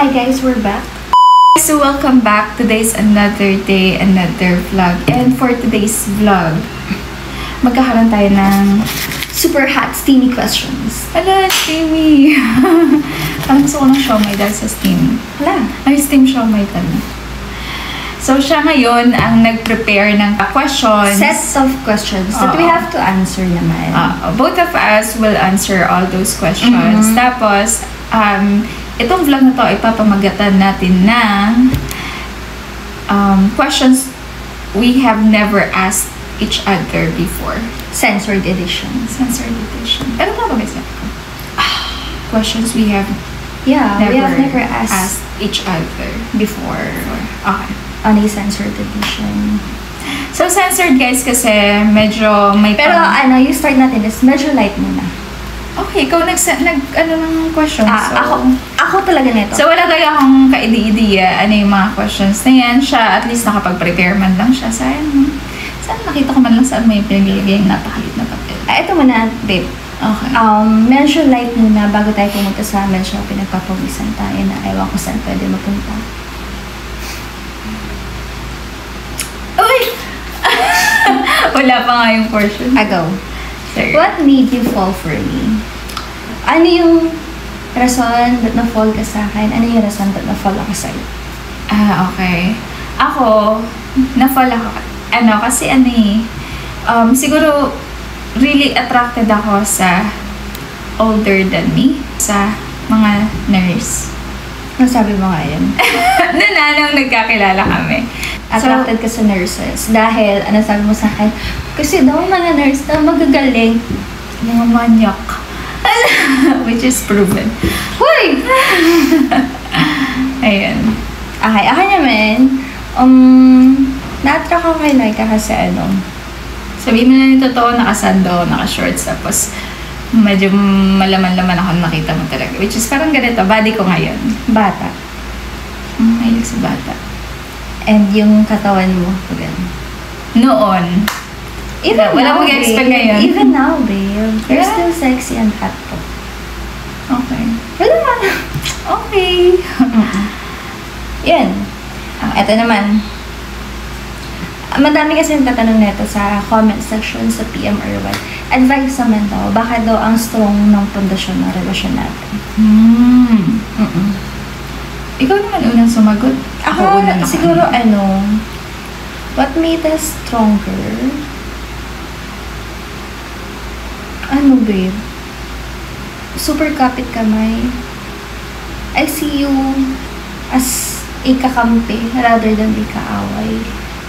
Hi guys, we're back. So welcome back. Today's another day, another vlog. And for today's vlog, magkakaroon tayo ng Super hot, steamy questions. ala, steamy. Parang gusto ko ng siomay dahil sa steam. Hala. Ay, steam siomay talaga. So siya ngayon ang nag-prepare ng questions. Set of questions that we have to answer naman. Both of us will answer all those questions. Tapos, itong vlog na to, ipapamagatan natin ng questions we have never asked each other before. Censored edition. Censored edition. Ano ba ba guys? Questions we have We have never asked each other before Okay. on a censored edition. So, censored guys kasi medyo may Pero yung start natin is medyo light muna. Okay, ikaw ng questions. Ako talaga nito. So, wala tayo akong ka-idea ano yung mga questions na yan. Siya, at least nakapag-prepare man lang siya. Saan nakita ko man lang saan mo yung pinaglalagay yung napakalit na papel. Ito muna, babe. Okay. Medyo light muna bago tayo pumunta sa medyo pinagpapawisan tayo na ewan ko saan pwede mapunta. Uy! Wala pa nga yung portion. Go. Sorry. What made you fall for me? Ano yung rason that na-fall ka sa akin? Ano yung rason that na-fall ako sa'yo? Okay. Ako, na-fall ako. Kasi siguro, really attracted ako sa older than me, sa mga nurse. Ano sabi mo nga yun? Nung nagkakilala kami. Attracted ka sa nurses. Dahil, ano sabi mo sa akin? Kasi daw mga nurse daw magagaling. Mga manyak. Which is proven. Hoy! Ayun. Okay, ako naman, na-attract ako kay Laika kasi Sabihin mo na yung totoo, nakasando, naka-shorts, tapos medyo malaman-laman ako nakita mo talaga. Which is parang ganito, body ko ngayon. Bata. Mahilig sa bata. And yung katawan mo, ganun. Noon. Wala mo mag-expect ngayon. Even now, babe. You're Yeah. still sexy and hot po. Okay. Wala. Okay. Yan. Ito naman. Madami kasi yung tatanong nito sa comment section sa PM or what. Advice naman daw, baka daw ang strong ng pundasyon ng relasyon natin. Ikaw naman unang sumagot. Ako unang siguro what made us stronger? Babe? Super kapit kamay. I see you as a kakampi rather than a kaaway.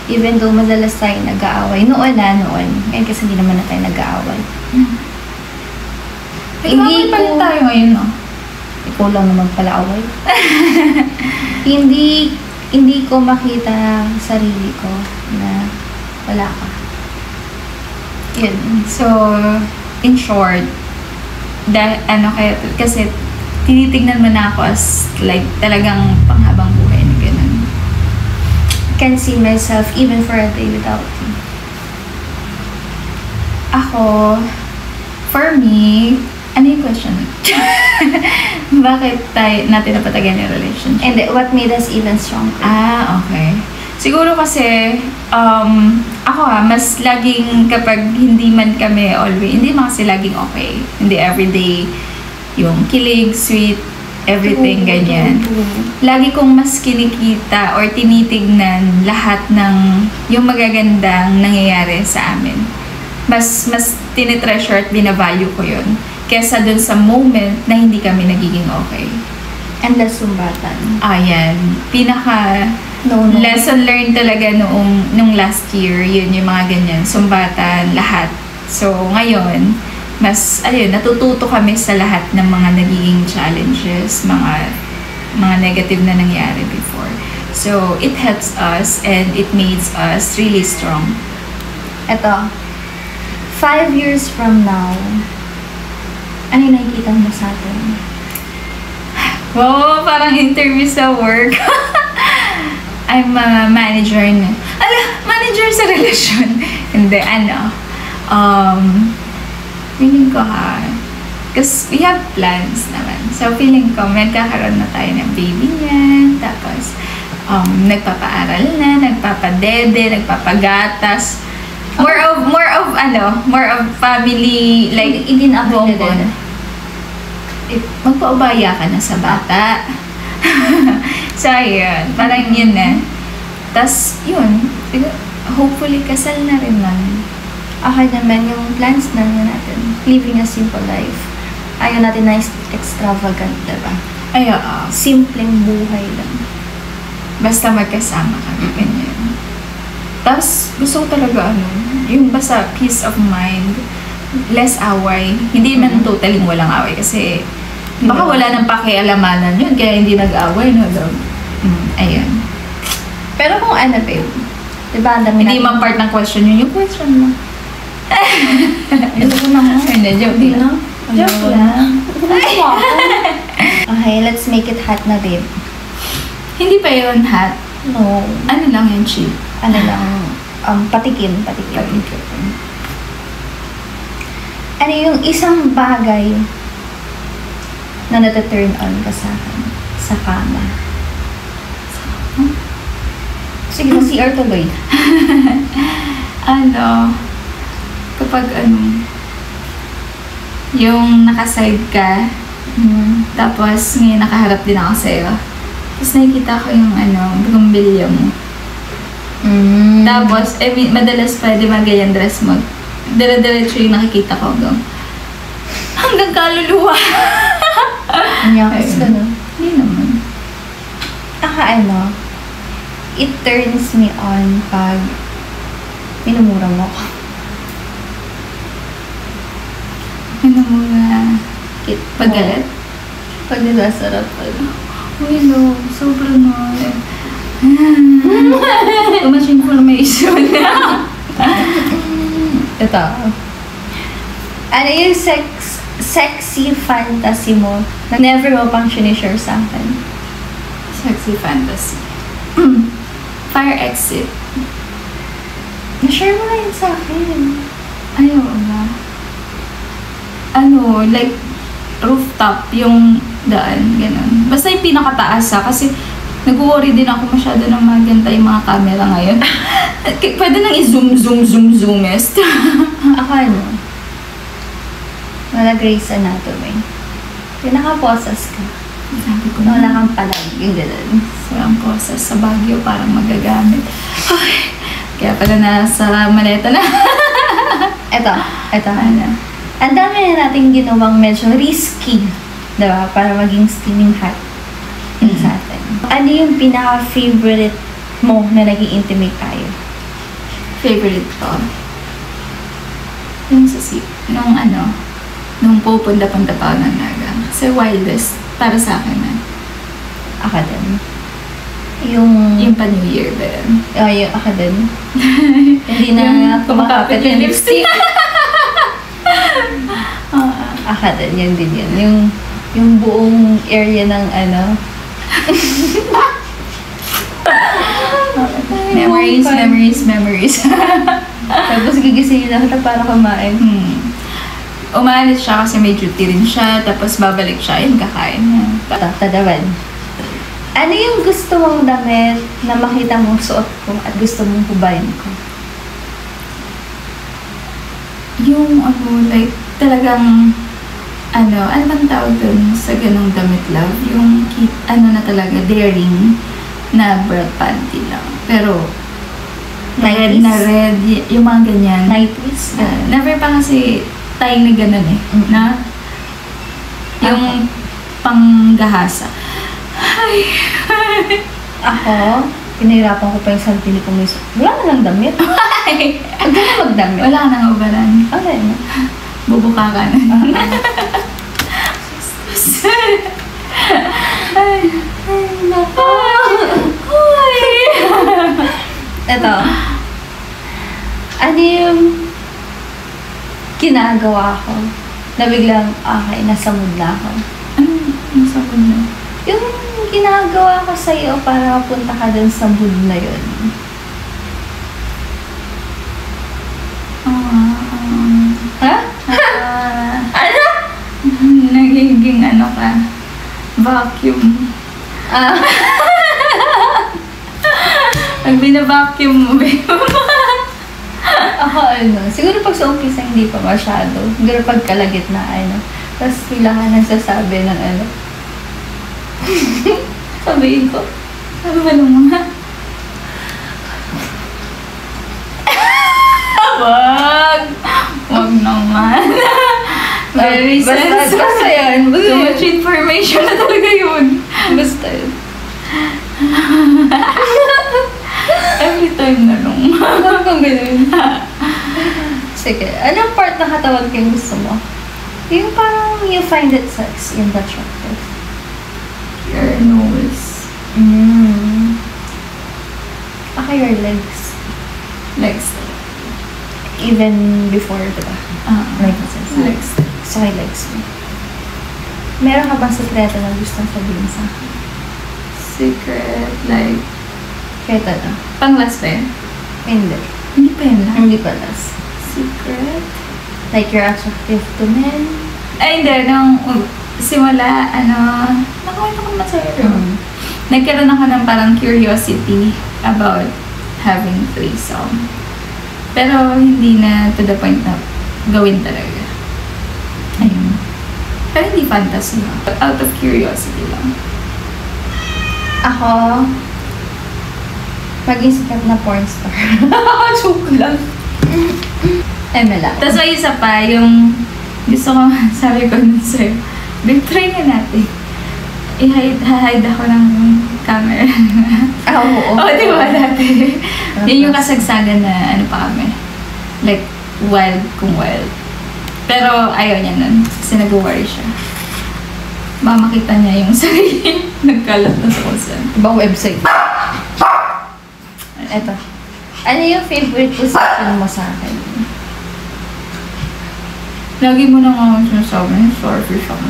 Even though madalas tayo nag-aaway. Noon. Ngayon kasi hindi naman na tayo nag-aaway. Hindi pa rin tayo ngayon, no? Ikaw lang naman pala away. Hindi ko makita sarili ko na wala ka. Yun. So, in short, kasi tinitignan mo na ako as like talagang panghabang buhay na ganun. Can't see myself even for a day without you. Ako, for me, ano yung question? Bakit natin napatagan yung relationship? And what made us even stronger? Okay. Siguro kasi, ako mas laging kapag hindi man kami always, hindi man kasi laging okay. Hindi everyday yung kilig, sweet, everything, ganyan. Lagi kong mas kinikita or tinitignan lahat ng yung magagandang nangyayari sa amin. Mas tinitreasure at binavalue ko yun. Kesa dun sa moment na hindi kami nagiging okay. And less sumbatan. Ayan. Pinaka lesson learned talaga nung last year. Yun, yung mga ganyan. Sumbatan, lahat. So, ngayon, natututo kami sa lahat ng mga nagiging challenges, mga negative na nangyari before. So, it helps us and it makes us really strong. Eto, 5 years from now, ano yung nakikita mo sa atin? Wow, parang interview sa work. I'm a manager na. Manager sa relasyon. Hindi, feeling ko Because we have plans naman. So, feeling ko, magkakaroon na tayo ng baby niyan. Tapos, nagpapaaral na, nagpapadede, nagpapagatas. More of family, like, Hindi na ako bonbon. nagdadala. Magpaubaya ka na sa bata. So, yun. Parang yun na. Tapos, yun. Hopefully, kasal na rin namin. Okay naman yung plans na natin. Living a simple life. Ayaw natin na extravagant, diba? Ay, oo. Simpleng buhay lang. Basta magkasama kami, ganyan. Tapos, gusto ko talaga, yung basta peace of mind, less away. Hindi man totally walang away kasi baka wala nang pakialamanan yun, kaya hindi nag-away, no? Ayun. Pero kung ano, babe, diba, ang dami Hindi man part ng question yun. Yung question mo. Ito ko naman. Hindi, joke Hindi lang. na. Joke lang. Okay, let's make it hot na, babe. Hindi pa yun hot. No. Ano lang yun, chill. Ano lang, patikim. Ano yung isang bagay na nata-turn on ka sa akin sa kama? Sige, na CR tuloy. Kapag yung nakaside ka, tapos ngayon nakaharap din ako sa'yo. Tapos nakikita ko yung bumbilya mo. Tapos, madalas pwede magayan dress mo. Dire-diretso yung nakikita ko hanggang kaluluwa. Anyakas ka, no? Hindi naman. It turns me on pag minumura mo ko. Ano mo na paggalit? Pag nasasarap pag. Uy, no. Sobrang no. Too much information. Ito. Ano yung sexy fantasy mo na never mo pang sinishare sa akin? Sexy fantasy. Fire exit. Na-share mo na yun sa akin. Ayaw na. Like, rooftop yung daan, ganun. Basta yung pinakataas kasi nag-worry din ako masyado ng maganda yung mga camera ngayon. Pwede nang i-zoomest. Ako wala Grey's Anatomy. Pinaka-posas ka. Sabi ko Wala kang palag, yung gano'n. Walang posas sa Baguio parang magagamit. Ay, kaya pala nasa maleta na. Ito. Ang dami na natin ginawang medyo risky, diba? Para maging steaming hot sa atin. Ano yung pinaka-favorite mo na naging intimate tayo? Favorite ko? Yung nung pupunta-punta pa ng Naga. Kasi wildest, para sa akin na. Ako din. Yung pa New Year ba yun? yung ako din. Hindi na kumakapit yung lipstick. Ako din, yun din yun. Yung buong area ng Memories. Tapos gigisingin na kita para kumain. Umalis siya kasi may duty rin siya, tapos babalik siya, yun kakain niya. Tadawan. Ano yung gusto mong damit na makita mong suot ko at gusto mong hubayin ko? Yung like, talagang, ano bang tawag dun sa ganong damit, love? Yung, na talaga, daring na bra panty lang. Pero, red na red, yung mga ganyan. Nighties? Never pa kasi tayong na ganon na yung panggahasa. Ay. Ako, pinahirapan ko pa yung sarili ko may wala na lang damit. Huwag na magdamit. Wala nang ubaran. Okay na. Bubuka ka na. Ay, nako. Ito. Ano yung ginagawa ko na biglang, okay, nasa mood na ako? Nasa mood na? Yung ginagawa ko sa'yo para mapunta ka dun sa mood na yun. Ha? Ano? Vacuum. Ah, Pag bina-vacuum mo, babe. ako siguro pag sa umpisa hindi pa masyado. Pero pag kalagitnaan, tapos kailangan nagsasabi ng sabihin ko. Ano ba naman? Wag! Wag naman. Very sensitive. Basta yan. Too much information na talaga yun. Basta yun. Every time na lang. Bakit kang ganun? Sige. Anong part ng katawan ko yung gusto mo? Yung parang you find it sexy and attractive. Your nose. Ako your legs. Legs. Even before, diba? Like this. Legs. So, my legs mo. Meron ka bang sekreto na gustong sabihin sa akin? Secret. Like, Kahit ano? pang-last pa yun? Hindi. Hindi pa yun lang. Hindi pa last. Secret? Like, you're attractive to men? Ay, hindi. Nung simula, nakawala ko naman sa'yo. Nagkaroon ako ng parang curiosity about having threesome. Pero hindi na to the point na gawin talaga. Ayun. Pero hindi fantasy lang. Out of curiosity lang. Ako, maging sikat na porn star. Joke lang. Lang. Tapos may isa pa, yung gusto ko, sabi ko nun sa'yo, babe, try nga natin. I-hide ako ng camera. Oo. Oo, di ba dati? Yan yung kasagsagan na pa kami. Like, wild kung wild. Pero ayaw niya nun. Kasi nag-worry siya. Makita niya yung sarili. Nagkalat na sa kusan. Ibang website. Eto. Ano yung favorite position mo sa akin? Lagi mo nang ako sinasabi, starfish ako.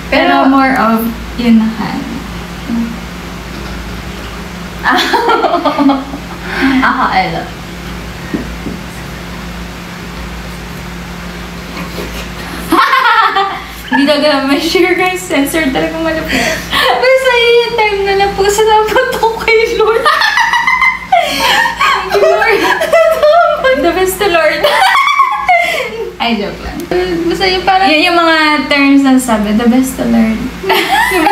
Pero more of yun na hand. Ako, Ella. Hindi talaga ma-share guys. Sensor talaga malapit. Basta yung time na lang po sa dapat ko kay Lord. Thank you, Lord. The best to Lord. Ay, joke lang. Basta yung parang... Yan yung mga terms na sabi, the best to Lord. Yung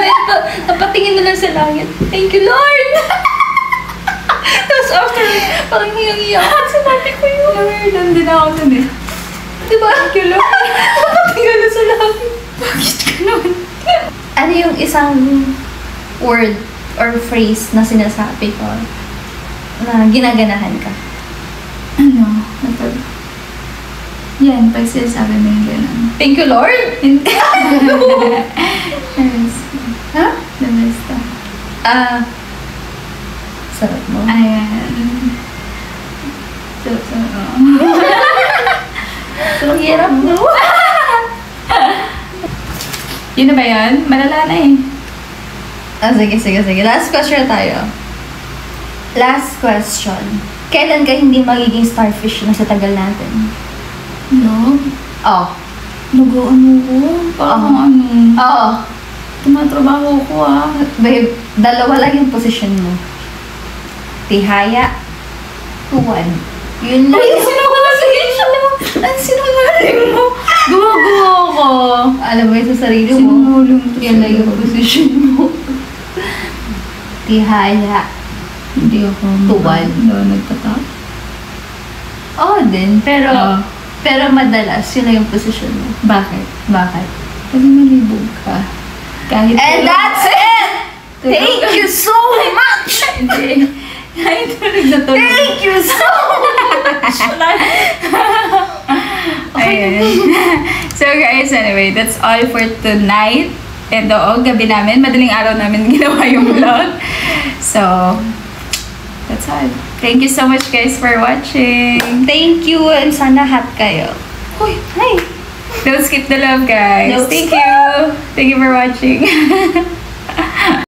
napatingin na lang sa langit. Thank you, Lord! Tapos after, parang hiyang-hiyak. Sinabi ko yun. Lord, nandun ako dun eh. Diba? Thank you, Lord. Napatingin na sa langit. Bakit ganun? Ano yung isang word or phrase na sinasabi ko na ginaganahan ka? Ano? Yan, pag sinasabi mo yung gano'n. Thank you, Lord! The best. Ha? The best. Sarap mo. Ayan. So, Ang hirap mo. Yun na ba yun? Malala na eh. Sige. Last question tayo. Last question. Kailan ka hindi magiging starfish na sa tagal natin? No? Oh. Nag-ano ko? Parang Oo. tumatrabaho ko ah. Babe, dalawa lang yung position mo. Tihaya. Tuwan. Yun lang. Uy, sinungaling mo! Ang sinungaling mo! Gawa ko! Alam mo yun sa sarili mo. Sinungaling to Yan lang yung position mo. Tihaya. Hindi ako Tuwan. nagtatap. Oo din, pero madalas, yun lang yung position mo. Bakit? Bakit? Kasi malibog ka. Kahit And that's it! Thank you so much! Hindi. Kahit tulog na tulog. Thank you so much! Ayan. So guys, anyway, that's all for tonight. Ito, gabi namin. Madaling araw namin ginawa yung vlog. So, that's all. Thank you so much guys for watching. Thank you and sana hot kayo. Uy, Hi! don't skip the love guys. Don't Thank you. Thank you for watching.